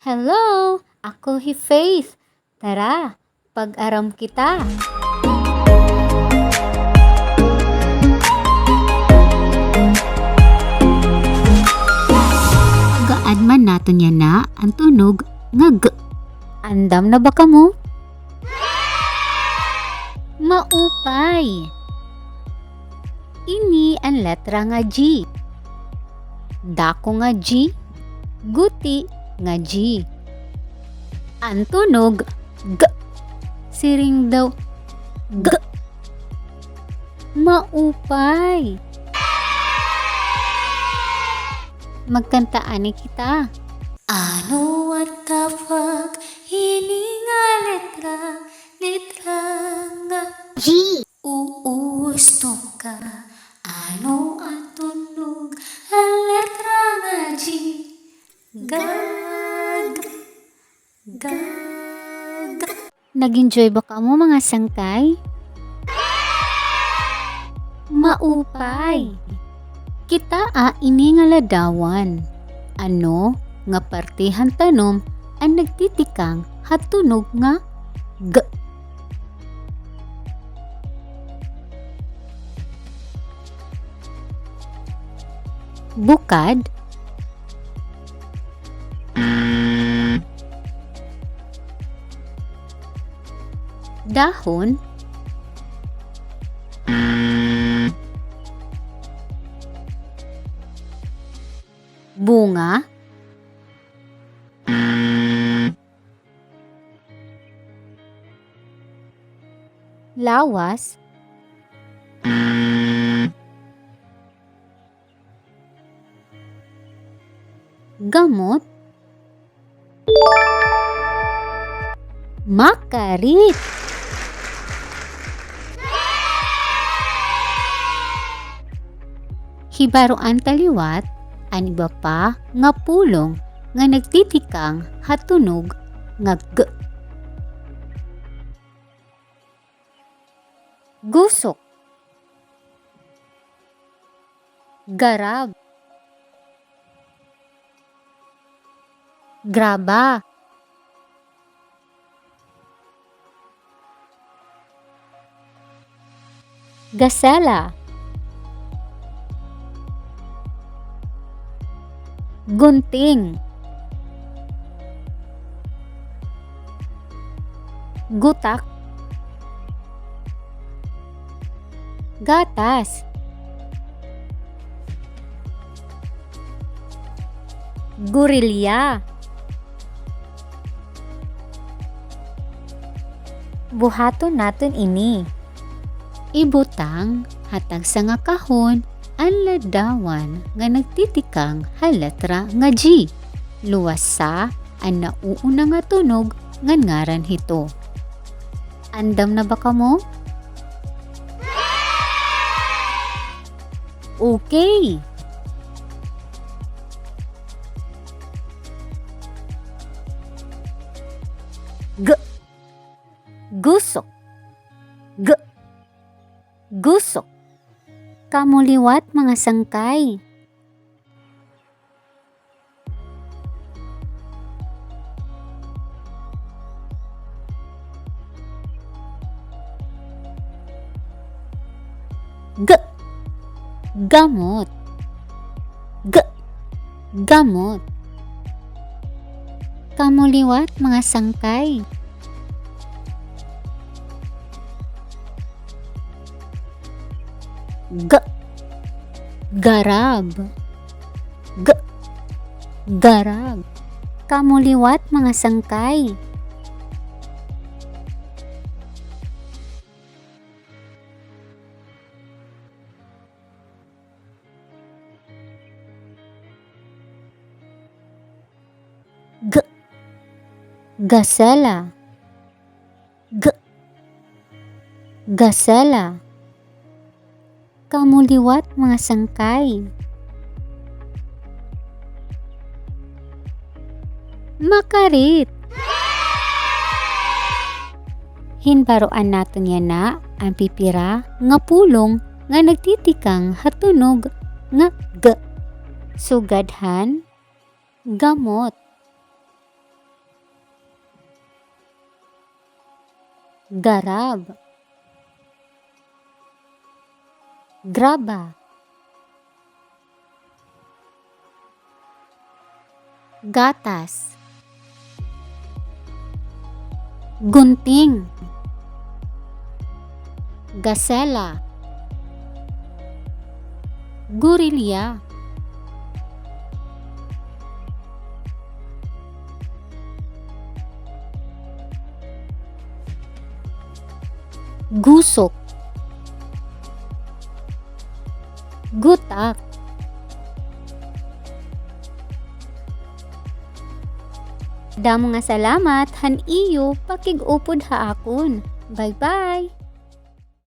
Hello! Ako si Faith. Tara, pag-aram kita. Gaan man nato niya na ang tunog nga g. Andam na ba ka mo? Maupay. Ini ang letra nga G. Dako nga G, guti nga G. Ang tunog g. Siring daw g. Maupay. Magkantaan ni kita. Ano at kapag hininga letra nga G. uusto ka? Ano ang tunog ang letra nga G? Gag, gag. Nag-enjoy ba ka mo mga sangkay? Maupay. Kita ini nga ladawan. Ano nga partihan tanom ang nagtitikang hatunog nga g. Bukad, dahon, bunga, lawas, gamot, makarit, hibaruan taliwat, ang iba pa nga pulong nga nagtitikang hatunog nga g. Gusok, garab, graba, gasela, gunting, gutak, gatas, gurilya, buhaton naton ini. Ibutang hatag sa nga kahon ang ladawan nga nagtitikang halatra nga G. Luwas sa ang nauuna nga tunog nga ngaran hito. Andam na ba ka mo? Okay. G. Gusok. G. Gusok. Kamuliwat mga sangkay. G. Gamot. G. Gamot. Kamuliwat mga sangkay. G. Garab. G. Garab. Kamuliwat mga sangkay. G. Gasela. G. Gasela. Kamuliwat mga sangkay. Makarit. Hinbaroan naton yan na ang pipira nga pulong nga nagtitikang hatunog nga g. Sugadhan, gamot. garab, graba, gatas, gunting, gasela, gurilya, gusok, gutak. Damo nga salamat han iyo pakig-upod ha akon. Bye-bye!